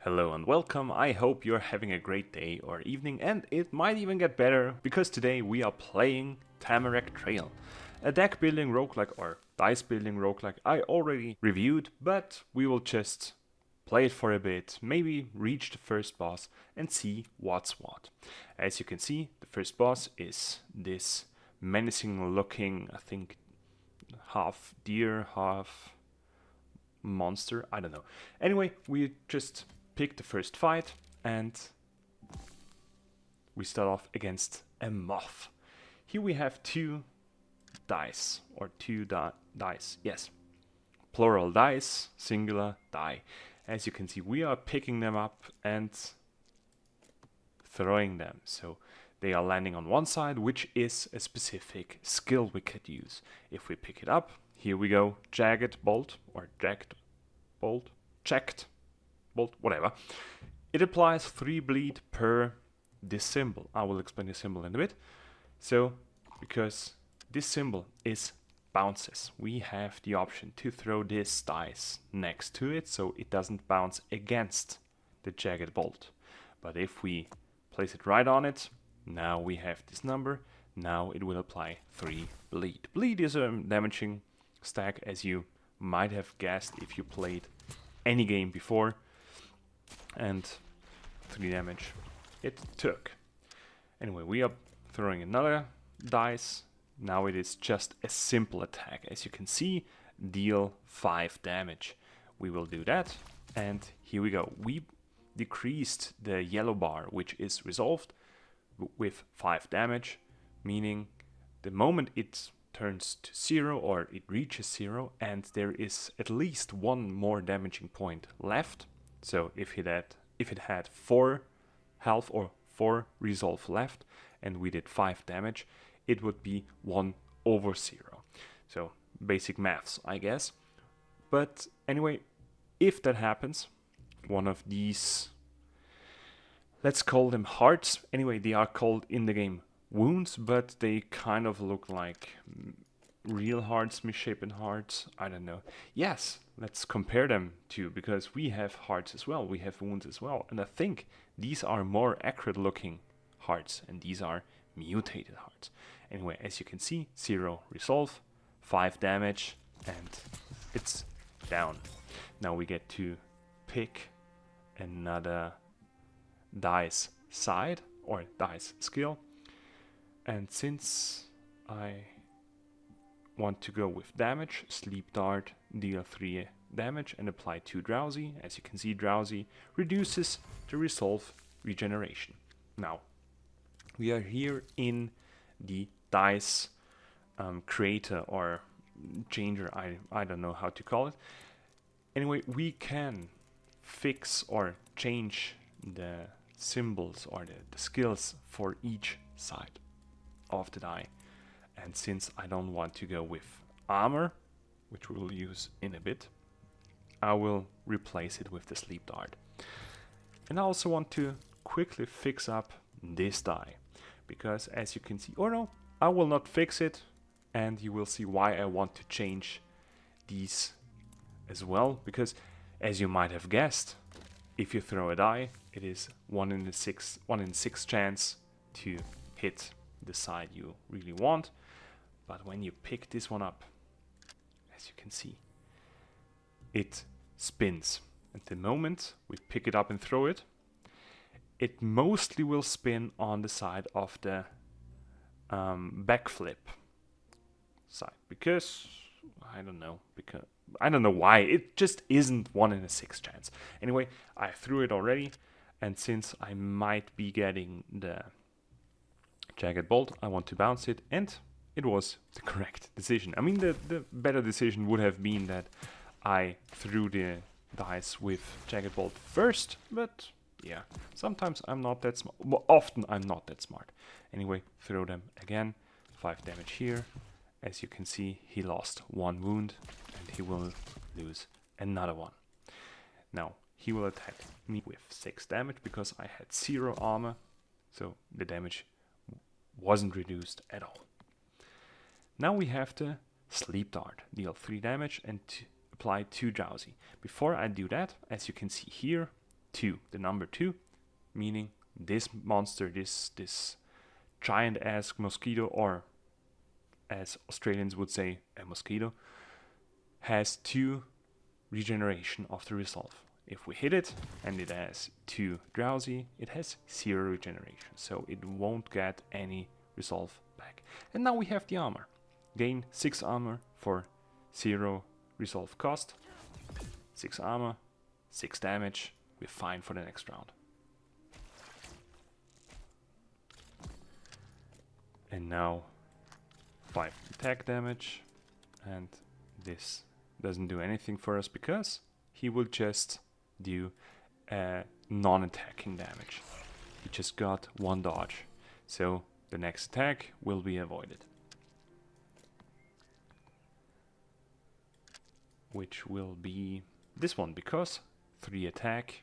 Hello and welcome. I hope you're having a great day or evening, and it might even get better because today we are playing Tamarak Trail, a deck building roguelike or dice building roguelike I already reviewed, but we will just play it for a bit, maybe reach the first boss and see what's what. As you can see, the first boss is this menacing looking, I think, half deer, half monster, I don't know. Anyway, we just pick the first fight and we start off against a moth. Here we have two dice, or two dice, yes. Plural dice, singular die. As you can see, we are picking them up and throwing them. So they are landing on one side, which is a specific skill we could use. If we pick it up, here we go, jagged bolt, or jagged bolt, checked bolt, whatever. It applies 3 bleed per this symbol. I will explain the symbol in a bit. So, because this symbol is bounces, we have the option to throw this dice next to it so it doesn't bounce against the jagged bolt. But if we place it right on it, now we have this number. Now it will apply 3 bleed. Bleed is a damaging stack, as you might have guessed if you played any game before, and 3 damage it took. Anyway, we are throwing another dice. Now it is just a simple attack. As you can see, deal 5 damage. We will do that, and here we go. We decreased the yellow bar, which is resolved, with 5 damage, meaning the moment it turns to 0 or it reaches 0 and there is at least 1 more damaging point left. So if it had 4 health or 4 resolve left and we did 5 damage, it would be 1 over 0. So basic maths, I guess. But anyway, if that happens, one of these, let's call them hearts. Anyway, they are called in the game wounds, but they kind of look like real hearts, misshapen hearts. I don't know. Yes, let's compare them to, because we have hearts as well, we have wounds as well, and I think these are more accurate looking hearts and these are mutated hearts. Anyway, as you can see, 0 resolve, 5 damage, and it's down. Now we get to pick another dice side or dice skill, and since I want to go with damage, sleep dart, deal 3 damage and apply 2 drowsy. As you can see, drowsy reduces the resolve regeneration. Now we are here in the dice creator or changer, I don't know how to call it. Anyway, we can fix or change the symbols or the skills for each side of the die. And since I don't want to go with armor, which we will use in a bit, I will replace it with the sleep dart. And I also want to quickly fix up this die, because as you can see, or no, I will not fix it, and you will see why I want to change these as well, because as you might have guessed, if you throw a die, it is 1 in 6 chance to hit the side you really want. But when you pick this one up, as you can see, it spins. At the moment we pick it up and throw it, it mostly will spin on the side of the backflip side, because I don't know why, it just isn't 1 in 6 chance. Anyway, I threw it already, and since I might be getting the jagged bolt, I want to bounce it, and it was the correct decision. I mean, the better decision would have been that I threw the dice with jagged bolt first, but yeah, sometimes I'm not that smart. Well, often I'm not that smart. Anyway, throw them again, 5 damage here. As you can see, he lost 1 wound and he will lose another one. Now, he will attack me with 6 damage because I had 0 armor, so the damage wasn't reduced at all. Now we have the sleep dart, deal 3 damage and apply 2 drowsy. Before I do that, as you can see here, 2, the number 2, meaning this monster, this giant-ass mosquito, or as Australians would say, a mosquito, has 2 regeneration after resolve. If we hit it and it has 2 drowsy, it has 0 regeneration, so it won't get any resolve back. And now we have the armor. Gain 6 armor for 0 resolve cost. 6 armor, 6 damage. We're fine for the next round. And now 5 attack damage, and this doesn't do anything for us because he will just do non-attacking damage. He just got 1 dodge, so the next attack will be avoided, which will be this one, because 3 attack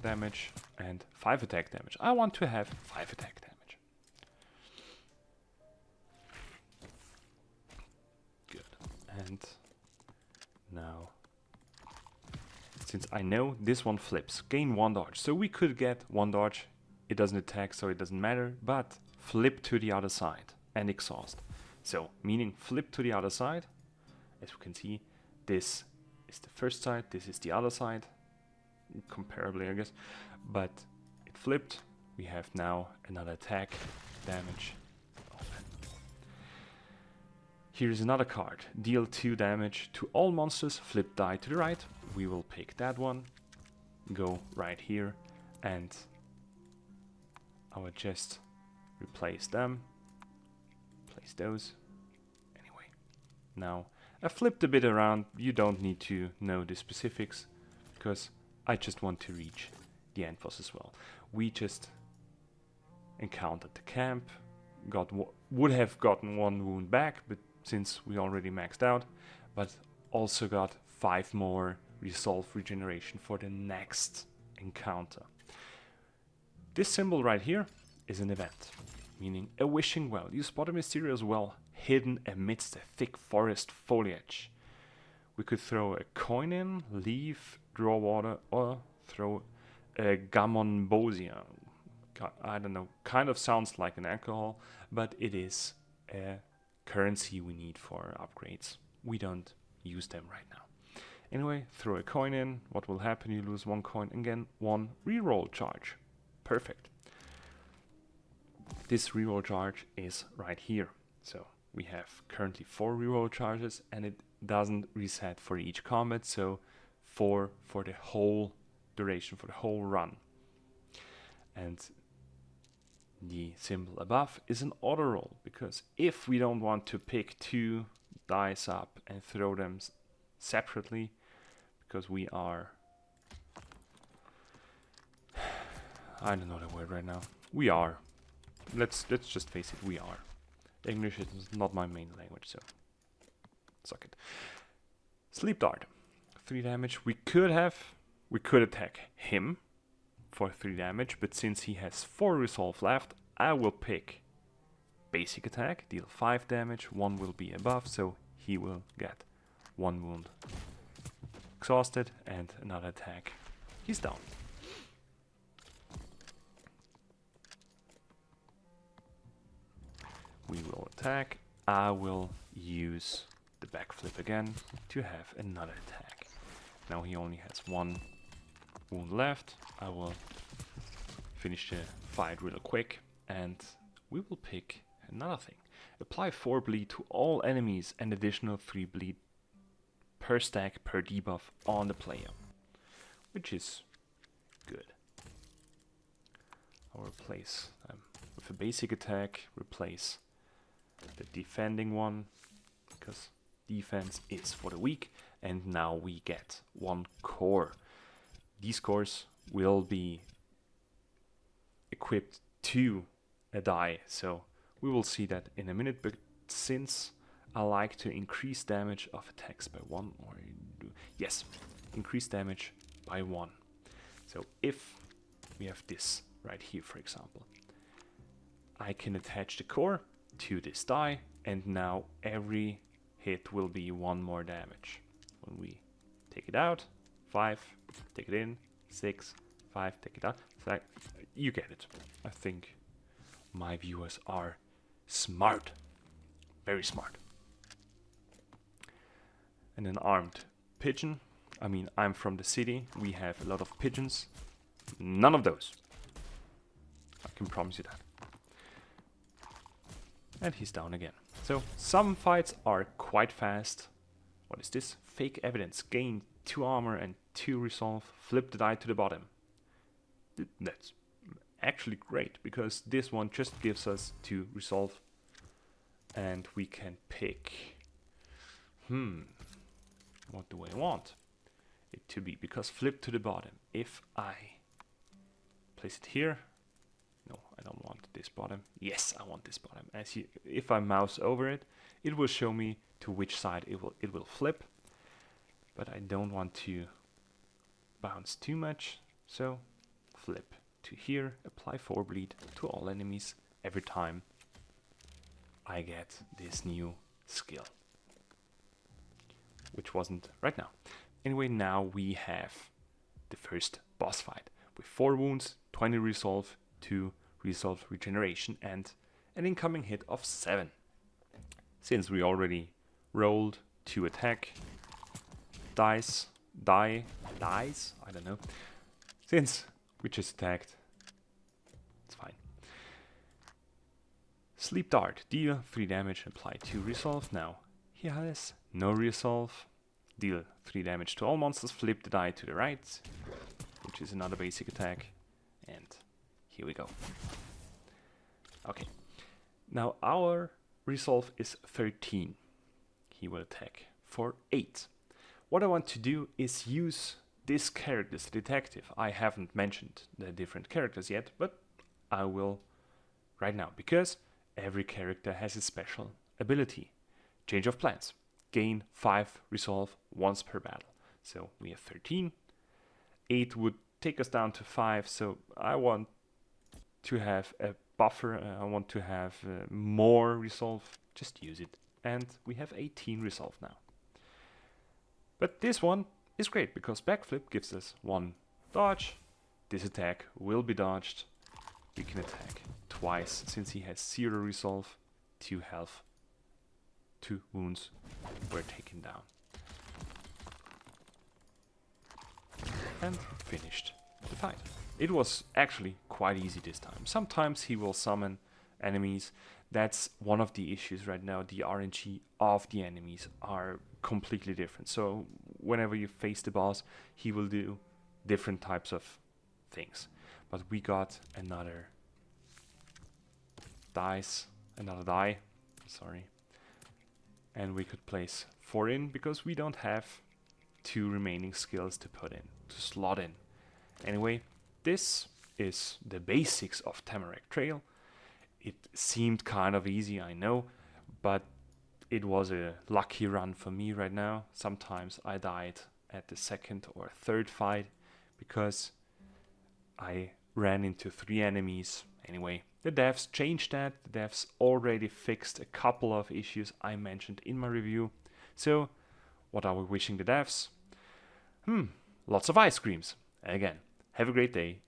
damage and 5 attack damage. I want to have 5 attack damage. And now, since I know this one flips, gain 1 dodge. So we could get 1 dodge, it doesn't attack, so it doesn't matter, but flip to the other side and exhaust. So, meaning flip to the other side. As we can see, this is the first side, this is the other side, comparably I guess, but it flipped. We have now another attack damage. Here is another card. Deal 2 damage to all monsters, flip die to the right. We will pick that one, go right here, and I will just replace them. Place those. Anyway, now I flipped a bit around. You don't need to know the specifics, because I just want to reach the end boss as well. We just encountered the camp, would have gotten 1 wound back, but since we already maxed out, but also got 5 more resolve regeneration for the next encounter. This symbol right here is an event, meaning a wishing well. You spot a mysterious well hidden amidst a thick forest foliage. We could throw a coin in, leave, draw water, or throw a gammon-bosia. I don't know, kind of sounds like an alcohol, but it is a currency we need for upgrades. We don't use them right now. Anyway, throw a coin in. What will happen? You lose 1 coin, again 1 reroll charge. Perfect. This reroll charge is right here. So we have currently 4 reroll charges, and it doesn't reset for each combat, so 4 for the whole duration, for the whole run. And the symbol above is an auto roll, because if we don't want to pick 2 dice up and throw them separately, because we are, I don't know the word right now, we are, let's just face it, we are. English is not my main language, so suck it. Sleep Dart, 3 damage. We could attack him for 3 damage, but since he has 4 resolve left, I will pick basic attack, deal 5 damage, 1 will be above, so he will get 1 wound exhausted, and another attack. He's down. We will attack. I will use the backflip again to have another attack. Now he only has 1 wound left. I will finish the fight real quick, and we will pick another thing. Apply 4 bleed to all enemies and additional 3 bleed per stack per debuff on the player, which is good. I'll replace with a basic attack, replace the defending one, because defense is for the weak, and now we get 1 core. These cores will be equipped to a die, so we will see that in a minute, but since I like to increase damage of attacks by 1, or yes, increase damage by 1. So if we have this right here, for example, I can attach the core to this die, and now every hit will be 1 more damage. When we take it out, 5, take it in, 6, 5, take it out. So you get it. I think my viewers are smart. Very smart. And an armed pigeon. I mean, I'm from the city. We have a lot of pigeons. None of those. I can promise you that. And he's down again. So some fights are quite fast. What is this? Fake evidence. Gain 2 armor and 2 resolve. Flip the die to the bottom. That's actually great, because this one just gives us 2 resolve. And we can pick... what do I want it to be? Because flip to the bottom. If I place it here... No, I don't want this bottom. Yes, I want this bottom. If I mouse over it, it will show me to which side it will flip. But I don't want to bounce too much, so flip to here, apply 4 bleed to all enemies every time I get this new skill, which wasn't right now. Anyway, now we have the first boss fight with 4 wounds, 20 resolve, 2 resolve regeneration, and an incoming hit of 7. Since we already rolled 2 attack dice, I don't know. Since we just attacked, it's fine. Sleep Dart, deal 3 damage, apply 2 resolve. Now he has no resolve. Deal 3 damage to all monsters, flip the die to the right, which is another basic attack, and here we go. Okay, now our resolve is 13. He will attack for 8. What I want to do is use this character, the detective. I haven't mentioned the different characters yet, but I will right now, because every character has a special ability. Change of plans. Gain 5 resolve once per battle. So we have 13. 8 would take us down to 5, so I want to have a buffer. I want to have more resolve. Just use it. And we have 18 resolve now. But this one is great, because backflip gives us 1 dodge. This attack will be dodged. We can attack twice, since he has 0 resolve, 2 health, 2 wounds were taken down. And finished the fight. It was actually quite easy this time. Sometimes he will summon enemies. That's one of the issues right now. The RNG of the enemies are completely different. So whenever you face the boss, he will do different types of things. But we got another die, sorry. And we could place 4 in, because we don't have 2 remaining skills to put in, to slot in. Anyway, this is the basics of Tamarak Trail. It seemed kind of easy, I know, but it was a lucky run for me right now. Sometimes I died at the 2nd or 3rd fight, because I ran into 3 enemies. Anyway, the devs changed that. The devs already fixed a couple of issues I mentioned in my review. So, what are we wishing the devs? Lots of ice creams. Again, have a great day